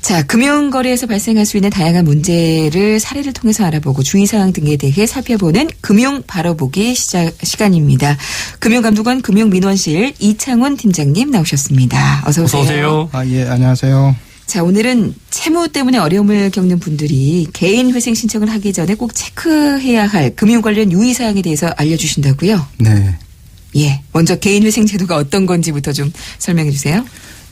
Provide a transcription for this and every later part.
자, 금융거래에서 발생할 수 있는 다양한 문제를 사례를 통해서 알아보고 주의사항 등에 대해 살펴보는 금융 바로보기 시간입니다. 금융감독원 금융민원실 이창훈 팀장님 나오셨습니다. 어서 오세요. 어서 오세요. 예, 안녕하세요. 자, 오늘은 채무 때문에 어려움을 겪는 분들이 개인 회생 신청을 하기 전에 꼭 체크해야 할 금융 관련 유의사항에 대해서 알려주신다고요? 네. 예. 먼저 개인 회생 제도가 어떤 건지부터 좀 설명해 주세요.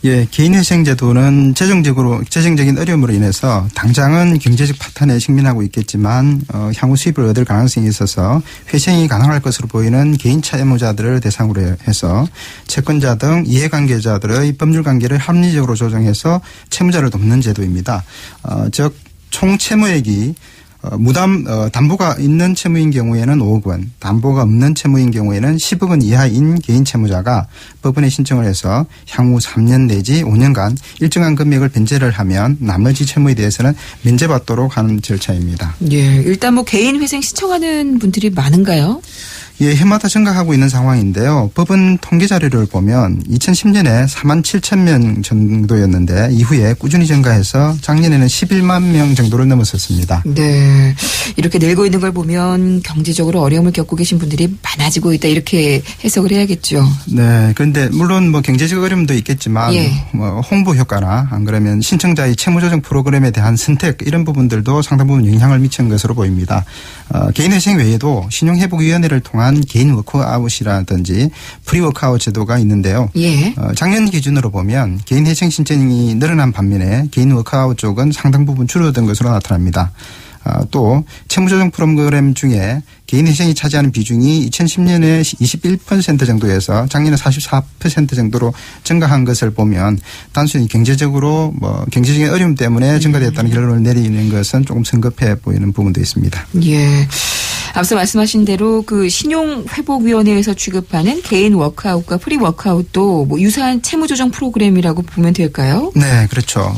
예, 개인회생제도는 재정적인 어려움으로 인해서 당장은 경제적 파탄에 직면하고 있겠지만 향후 수입을 얻을 가능성이 있어서 회생이 가능할 것으로 보이는 개인 채무자들을 대상으로 해서 채권자 등 이해관계자들의 법률 관계를 합리적으로 조정해서 채무자를 돕는 제도입니다. 즉 총 채무액이 담보가 있는 채무인 경우에는 5억 원, 담보가 없는 채무인 경우에는 10억 원 이하인 개인 채무자가 법원에 신청을 해서 향후 3년 내지 5년간 일정한 금액을 변제를 하면 나머지 채무에 대해서는 면제받도록 하는 절차입니다. 예, 일단 뭐 개인 회생 신청하는 분들이 많은가요? 예, 해마다 증가하고 있는 상황인데요. 법원 통계 자료를 보면 2010년에 4만 7천 명 정도였는데 이후에 꾸준히 증가해서 작년에는 11만 명 정도를 넘었었습니다. 네. 이렇게 늘고 있는 걸 보면 경제적으로 어려움을 겪고 계신 분들이 많아지고 있다 이렇게 해석을 해야겠죠. 네. 그런데 물론 뭐 경제적 어려움도 있겠지만 예. 뭐 홍보 효과나 안 그러면 신청자의 채무조정 프로그램에 대한 선택 이런 부분들도 상당 부분 영향을 미친 것으로 보입니다. 개인회생 외에도 신용회복위원회를 통한 개인 워크아웃이라든지 프리워크아웃 제도가 있는데요. 예. 작년 기준으로 보면 개인 회생 신청이 늘어난 반면에 개인 워크아웃 쪽은 상당 부분 줄어든 것으로 나타납니다. 또 채무조정 프로그램 중에 개인 회생이 차지하는 비중이 2010년에 21% 정도에서 작년에 44% 정도로 증가한 것을 보면 단순히 경제적으로 경제적인 어려움 때문에 증가됐다는 결론을 내리는 것은 조금 성급해 보이는 부분도 있습니다. 예. 앞서 말씀하신 대로 그 신용회복위원회에서 취급하는 개인 워크아웃과 프리 워크아웃도 뭐 유사한 채무조정 프로그램이라고 보면 될까요? 네, 그렇죠.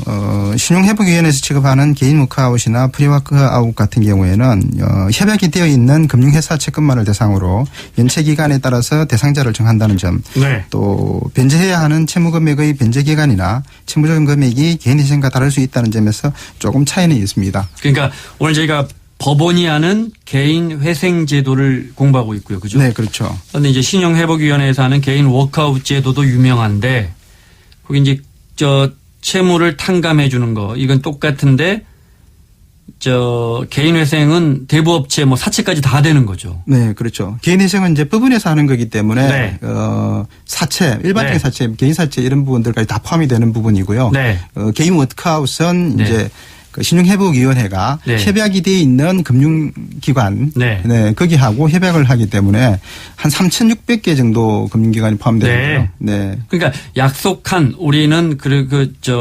신용회복위원회에서 취급하는 개인 워크아웃이나 프리 워크아웃 같은 경우에는 협약이 되어 있는 금융회사 채권만을 대상으로 연체 기간에 따라서 대상자를 정한다는 점, 네. 또 변제해야 하는 채무 금액의 변제 기간이나 채무조정 금액이 개인 회생과 다를 수 있다는 점에서 조금 차이는 있습니다. 그러니까 오늘 저희가 법원이 하는 개인 회생 제도를 공부하고 있고요. 그죠? 네, 그렇죠. 그런데 이제 신용회복위원회에서 하는 개인 워크아웃 제도도 유명한데 거기 이제 채무를 탕감해 주는 거 이건 똑같은데 개인 회생은 대부업체 사채까지 다 되는 거죠. 네, 그렇죠. 개인 회생은 이제 법원에서 하는 거기 때문에 네. 사채, 일반적인 네. 사채, 개인 사채 이런 부분들까지 다 포함이 되는 부분이고요. 네. 개인 워크아웃은 네. 이제 신용회복위원회가 네. 협약이 되어 있는 금융기관, 네. 거기하고 협약을 하기 때문에 한 3,600개 정도 금융기관이 포함되는데요. 네. 그러니까 약속한 우리는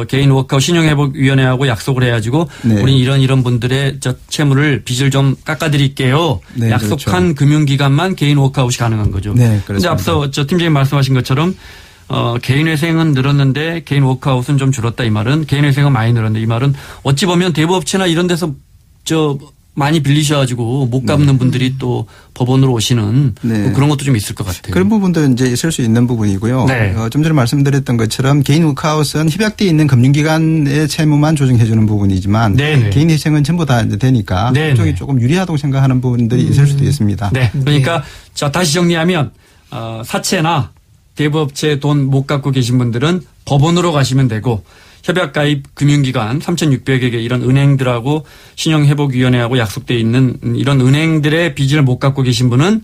개인 워크아웃 신용회복위원회하고 약속을 해가지고 네. 우리 이런 분들의 채무를 빚을 좀 깎아드릴게요. 네, 약속한 그렇죠. 금융기관만 개인 워크아웃이 가능한 거죠. 네, 그렇습니다. 그런데 앞서 팀장님 말씀하신 것처럼 개인 회생은 늘었는데 개인 워크아웃은 좀 줄었다 이 말은 개인 회생은 많이 늘었는데 이 말은 어찌 보면 대부업체나 이런 데서 많이 빌리셔가지고 못 갚는 분들이 또 법원으로 오시는 네. 그런 것도 좀 있을 것 같아요. 그런 부분도 이제 있을 수 있는 부분이고요. 네. 좀 전에 말씀드렸던 것처럼 개인 워크아웃은 협약되어 있는 금융기관의 채무만 조정해 주는 부분이지만 네네. 개인 회생은 전부 다 이제 되니까 네네. 그쪽이 조금 유리하다고 생각하는 부분들이 있을 수도 있습니다. 네. 그러니까 자 다시 정리하면 사채나 대부업체 돈 못 갚고 계신 분들은 법원으로 가시면 되고 협약가입 금융기관 3,600개 이런 은행들하고 신용회복위원회하고 약속돼 있는 이런 은행들의 빚을 못 갚고 계신 분은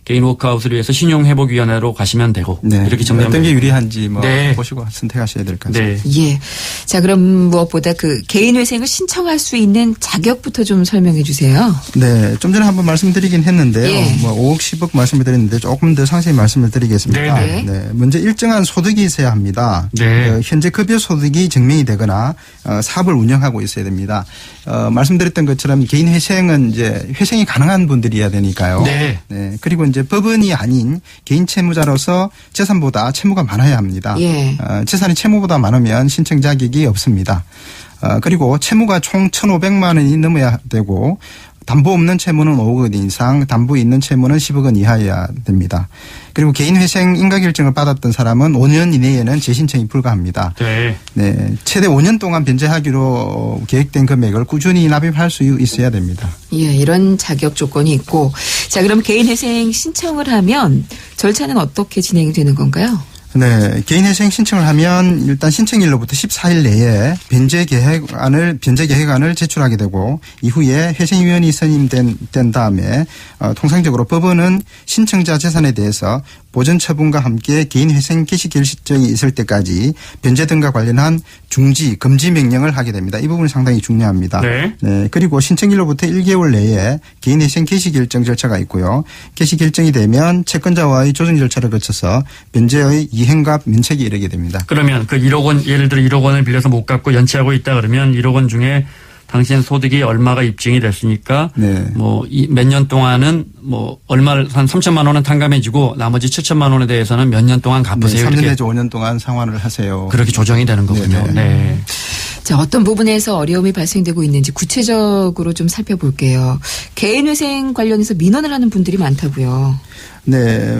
개인 워크아웃을 위해서 신용회복위원회로 가시면 되고 네. 이렇게 정리하면 어떤 게 유리한지 네. 보시고 선택하셔야 될 것 같습니다. 네. 예. 자, 그럼 무엇보다 개인 회생을 신청할 수 있는 자격부터 좀 설명해 주세요. 네. 좀 전에 한번 말씀드리긴 했는데요. 예. 5억, 10억 말씀을 드렸는데 조금 더 상세히 말씀을 드리겠습니다. 네. 네. 먼저 일정한 소득이 있어야 합니다. 네. 현재 급여 소득이 증명이 되거나 사업을 운영하고 있어야 됩니다. 말씀드렸던 것처럼 개인 회생은 이제 회생이 가능한 분들이어야 되니까요. 네. 네. 그리고 이제 법원이 아닌 개인 채무자로서 재산보다 채무가 많아야 합니다. 예. 재산이 채무보다 많으면 신청 자격이 없습니다. 그리고 채무가 총 1,500만 원이 넘어야 되고 담보 없는 채무는 5억 원 이상, 담보 있는 채무는 10억 원 이하여야 됩니다. 그리고 개인회생 인가결정을 받았던 사람은 5년 이내에는 재신청이 불가합니다. 네. 네, 최대 5년 동안 변제하기로 계획된 금액을 꾸준히 납입할 수 있어야 됩니다. 예, 이런 자격 조건이 있고. 자, 그럼 개인회생 신청을 하면 절차는 어떻게 진행이 되는 건가요? 네, 개인회생 신청을 하면 일단 신청일로부터 14일 내에 변제 계획안을 제출하게 되고 이후에 회생위원이 선임된 다음에 통상적으로 법원은 신청자 재산에 대해서 보전 처분과 함께 개인회생 개시 결정이 있을 때까지 변제 등과 관련한 중지, 금지 명령을 하게 됩니다. 이 부분이 상당히 중요합니다. 네. 네, 그리고 신청일로부터 1개월 내에 개인회생 개시 결정 절차가 있고요. 개시 결정이 되면 채권자와의 조정 절차를 거쳐서 변제의 이행과 면책이 이르게 됩니다. 그러면 그 1억 원, 예를 들어 1억 원을 빌려서 못 갚고 연체하고 있다 그러면 1억 원 중에 당신 소득이 얼마가 입증이 됐으니까 네. 뭐 몇 년 동안은 뭐 얼마를 한 3천만 원은 탕감해주고 나머지 7천만 원에 대해서는 몇 년 동안 갚으세요. 네, 3년 이렇게 내지 5년 동안 상환을 하세요. 그렇게 조정이 되는 거군요. 네네. 네. 자, 어떤 부분에서 어려움이 발생되고 있는지 구체적으로 좀 살펴볼게요. 개인회생 관련해서 민원을 하는 분들이 많다고요. 네,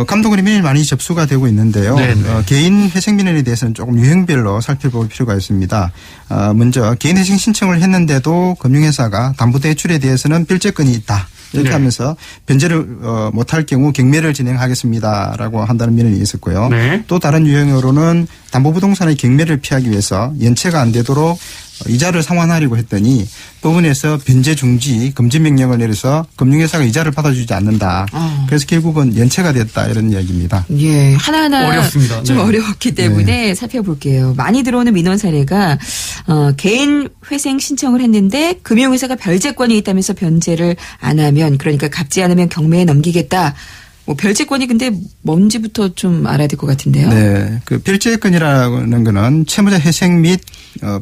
감독원이 매일 많이 접수가 되고 있는데요. 개인 회생 민원에 대해서는 조금 유형별로 살펴볼 필요가 있습니다. 먼저 개인 회생 신청을 했는데도 금융회사가 담보대출에 대해서는 필제권이 있다. 이렇게 네. 하면서 변제를 못할 경우 경매를 진행하겠습니다라고 한다는 민원이 있었고요. 네. 또 다른 유형으로는 담보부동산의 경매를 피하기 위해서 연체가 안 되도록 이자를 상환하려고 했더니 법원에서 변제 중지 금지 명령을 내려서 금융회사가 이자를 받아주지 않는다. 그래서 결국은 연체가 됐다 이런 이야기입니다. 예, 하나하나 어렵습니다. 좀 네. 어려웠기 때문에 살펴볼게요. 많이 들어오는 민원 사례가 개인 회생 신청을 했는데 금융회사가 별제권이 있다면서 변제를 안 하면 그러니까 갚지 않으면 경매에 넘기겠다. 뭐 별제권이 근데 뭔지부터 좀 알아야 될 것 같은데요. 네, 그 별제권이라는 거는 채무자 회생 및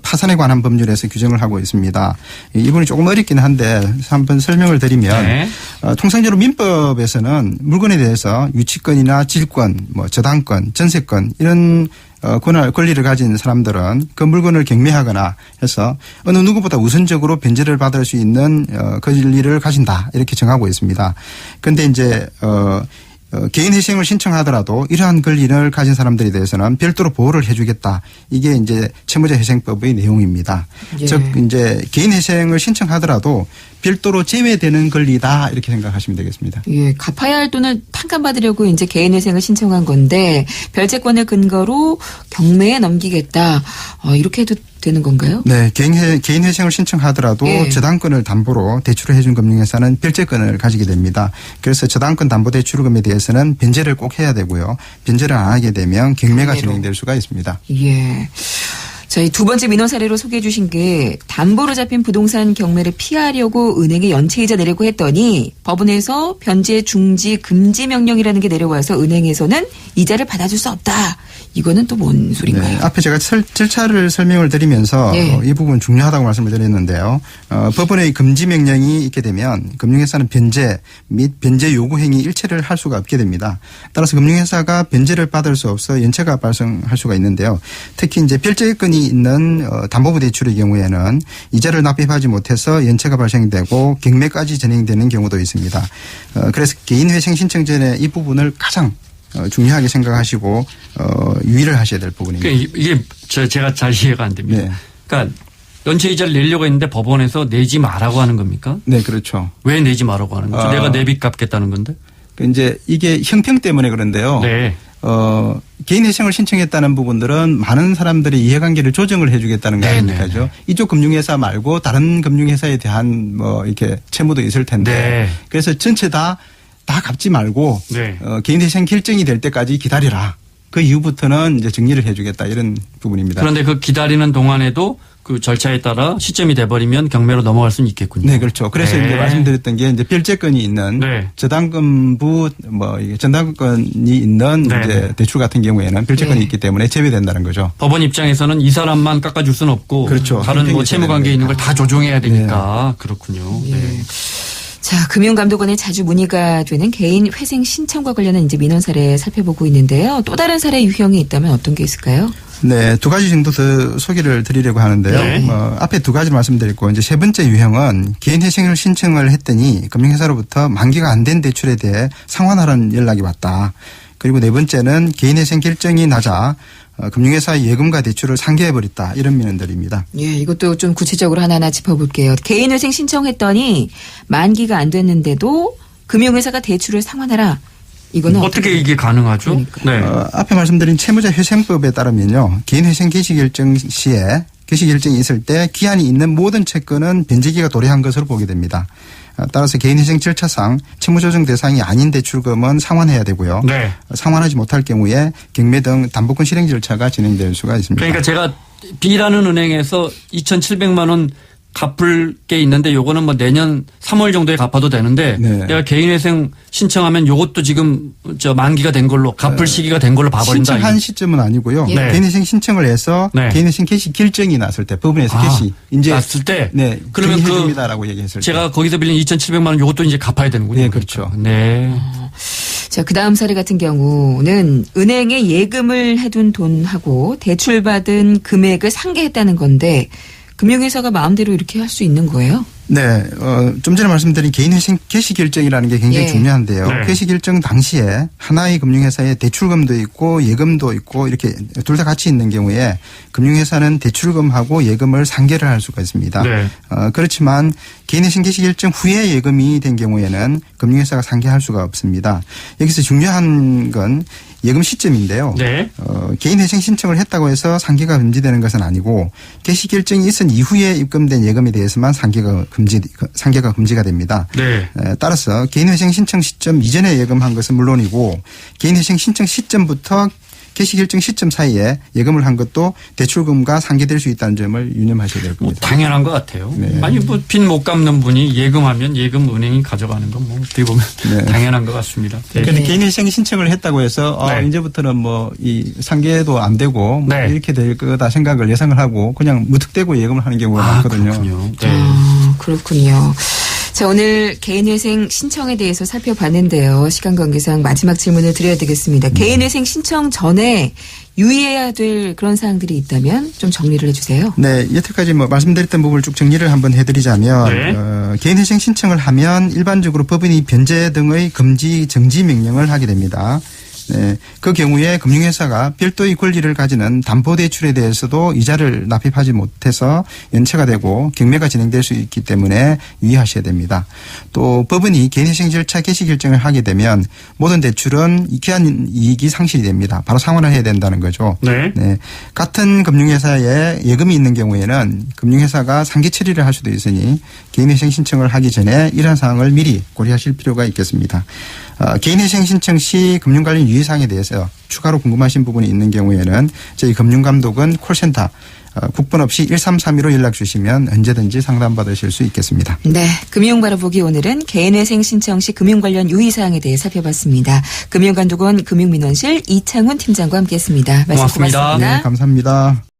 파산에 관한 법률에서 규정을 하고 있습니다. 이 부분이 조금 어렵긴 한데 한번 설명을 드리면 네. 통상적으로 민법에서는 물건에 대해서 유치권이나 질권, 뭐 저당권, 전세권 이런 권리를 가진 사람들은 그 물건을 경매하거나 해서 어느 누구보다 우선적으로 변제를 받을 수 있는 권리를 가진다 이렇게 정하고 있습니다. 그런데 이제 개인 회생을 신청하더라도 이러한 권리를 가진 사람들에 대해서는 별도로 보호를 해주겠다. 이게 이제 채무자 회생법의 내용입니다. 예. 즉 이제 개인 회생을 신청하더라도 별도로 제외되는 권리다 이렇게 생각하시면 되겠습니다. 예, 갚아야 할 돈을 탕감받으려고 이제 개인회생을 신청한 건데 별제권을 근거로 경매에 넘기겠다. 이렇게 해도 되는 건가요? 네, 개인 회생을 신청하더라도 예. 저당권을 담보로 대출을 해준 금융회사는 별제권을 가지게 됩니다. 그래서 저당권 담보대출금에 대해서는 변제를 꼭 해야 되고요. 변제를 안 하게 되면 경매가 진행될 수가 있습니다. 예. 저희 두 번째 민원 사례로 소개해 주신 게 담보로 잡힌 부동산 경매를 피하려고 은행에 연체이자 내려고 했더니 법원에서 변제 중지 금지 명령이라는 게 내려와서 은행에서는 이자를 받아줄 수 없다. 이거는 또 뭔 소린가요? 네, 앞에 제가 절차를 설명을 드리면서 네. 이 부분 중요하다고 말씀을 드렸는데요. 법원의 금지 명령이 있게 되면 금융회사는 변제 및 변제 요구 행위 일체를 할 수가 없게 됩니다. 따라서 금융회사가 변제를 받을 수 없어 연체가 발생할 수가 있는데요. 특히 이제 별제권이 있는 담보부 대출의 경우에는 이자를 납입하지 못해서 연체가 발생되고 경매까지 진행되는 경우도 있습니다. 그래서 개인 회생 신청 전에 이 부분을 가장 중요하게 생각하시고 유의를 하셔야 될 부분입니다. 이게 제가 잘 이해가 안 됩니다. 네. 그러니까 연체 이자를 내려고 했는데 법원에서 내지 말라고 하는 겁니까? 네, 그렇죠. 왜 내지 말라고 하는 거죠? 내가 내빚 갚겠다는 건데? 이제 이게 형평 때문에 그런데요. 네. 개인 회생을 신청했다는 부분들은 많은 사람들의 이해관계를 조정을 해주겠다는 거 아닙니까죠? 이쪽 금융회사 말고 다른 금융회사에 대한 뭐 이렇게 채무도 있을 텐데. 네. 그래서 전체 다 갚지 말고 네. 개인 회생 결정이 될 때까지 기다리라. 그 이후부터는 이제 정리를 해주겠다 이런 부분입니다. 그런데 그 기다리는 동안에도 그 절차에 따라 시점이 돼버리면 경매로 넘어갈 수는 있겠군요. 네, 그렇죠. 그래서 네. 이제 말씀드렸던 게 이제 별제권이 있는 네. 저당권부 뭐 이게 전당권이 있는 네. 이제 대출 같은 경우에는 별제권이 네. 있기 때문에 제외된다는 거죠. 법원 입장에서는 이 사람만 깎아줄 수는 없고 그렇죠. 다른 뭐 형평이 채무 있어야 관계에 있는 걸 다 조정해야 되니까 네. 그렇군요. 예. 네. 자, 금융감독원에 자주 문의가 되는 개인 회생 신청과 관련한 이제 민원 사례 살펴보고 있는데요. 또 다른 사례 유형이 있다면 어떤 게 있을까요? 네, 두 가지 정도 더 소개를 드리려고 하는데요. 네. 앞에 두 가지를 말씀드렸고 이제 세 번째 유형은 개인회생을 신청을 했더니 금융회사로부터 만기가 안 된 대출에 대해 상환하라는 연락이 왔다. 그리고 네 번째는 개인회생 결정이 나자 금융회사의 예금과 대출을 상계해버렸다. 이런 민원들입니다. 예, 이것도 좀 구체적으로 하나하나 짚어볼게요. 개인회생 신청했더니 만기가 안 됐는데도 금융회사가 대출을 상환하라. 이거는 어떻게 이게 가능하죠? 네. 앞에 말씀드린 채무자회생법에 따르면요. 개인회생 개시결정 시에 개시결정이 있을 때 기한이 있는 모든 채권은 변제기가 도래한 것으로 보게 됩니다. 따라서 개인회생 절차상 채무조정 대상이 아닌 대출금은 상환해야 되고요. 네. 상환하지 못할 경우에 경매 등 담보권 실행 절차가 진행될 수가 있습니다. 그러니까 제가 B라는 은행에서 2,700만 원 갚을 게 있는데 요거는 뭐 내년 3월 정도에 갚아도 되는데 네. 내가 개인회생 신청하면 요것도 지금 저 만기가 된 걸로 갚을 시기가 된 걸로 봐버린다. 신청한 시점은 아니고요. 네. 개인회생 신청을 해서 네. 개인회생 개시 결정이 났을 때 법원에서 개시 이제 났을 때 네, 그러면 정리해줍니다라고 얘기했을 때 제가 거기서 빌린 2,700만 원 요것도 이제 갚아야 되는군요. 네, 그렇죠. 네. 자, 그 다음 사례 같은 경우는 은행에 예금을 해둔 돈하고 대출받은 금액을 상계했다는 건데 금융회사가 마음대로 이렇게 할 수 있는 거예요? 네, 좀 전에 말씀드린 개인회생 개시 결정이라는 게 굉장히 예. 중요한데요. 네. 개시 결정 당시에 하나의 금융회사에 대출금도 있고 예금도 있고 이렇게 둘 다 같이 있는 경우에 금융회사는 대출금하고 예금을 상계를 할 수가 있습니다. 네. 그렇지만 개인회생 개시 결정 후에 예금이 된 경우에는 금융회사가 상계할 수가 없습니다. 여기서 중요한 건 예금 시점인데요. 네. 개인회생 신청을 했다고 해서 상계가 금지되는 것은 아니고 개시 결정이 있은 이후에 입금된 예금에 대해서만 상계가 금지가 됩니다. 네. 따라서 개인회생 신청 시점 이전에 예금한 것은 물론이고 개인회생 신청 시점부터 개시 결정 시점 사이에 예금을 한 것도 대출금과 상계될 수 있다는 점을 유념하셔야 될 뭐 겁니다. 당연한 것 같아요. 네. 아니 뭐 빚 못 갚는 분이 예금하면 예금 은행이 가져가는 건 뭐 어떻게 보면 네. 당연한 것 같습니다. 네. 그런데 개인회생 신청을 했다고 해서 네. 이제부터는 뭐 이 상계도 안 되고 뭐 네. 이렇게 될 거다 생각을 예상을 하고 그냥 무턱대고 예금을 하는 경우가 많거든요. 그렇군요. 네. 그렇군요. 자, 오늘 개인회생 신청에 대해서 살펴봤는데요. 시간 관계상 마지막 질문을 드려야 되겠습니다. 개인회생 신청 전에 유의해야 될 그런 사항들이 있다면 좀 정리를 해주세요. 네, 여태까지 뭐 말씀드렸던 부분을 쭉 정리를 한번 해드리자면 네. 개인회생 신청을 하면 일반적으로 법인이 변제 등의 금지 정지 명령을 하게 됩니다. 네, 그 경우에 금융회사가 별도의 권리를 가지는 담보대출에 대해서도 이자를 납입하지 못해서 연체가 되고 경매가 진행될 수 있기 때문에 유의하셔야 됩니다. 또 법원이 개인회생 절차 개시 결정을 하게 되면 모든 대출은 기한 이익이 상실이 됩니다. 바로 상환을 해야 된다는 거죠. 네. 네, 같은 금융회사에 예금이 있는 경우에는 금융회사가 상계 처리를 할 수도 있으니 개인회생 신청을 하기 전에 이러한 사항을 미리 고려하실 필요가 있겠습니다. 개인회생 신청 시 금융관련 유의사항에 대해서 추가로 궁금하신 부분이 있는 경우에는 저희 금융감독은 콜센터 국번 없이 1332로 연락 주시면 언제든지 상담받으실 수 있겠습니다. 네, 금융바라보기 오늘은 개인회생 신청 시 금융 관련 유의사항에 대해 살펴봤습니다. 금융감독원 금융민원실 이창훈 팀장과 함께했습니다. 말씀 고맙습니다. 고맙습니다. 네, 감사합니다.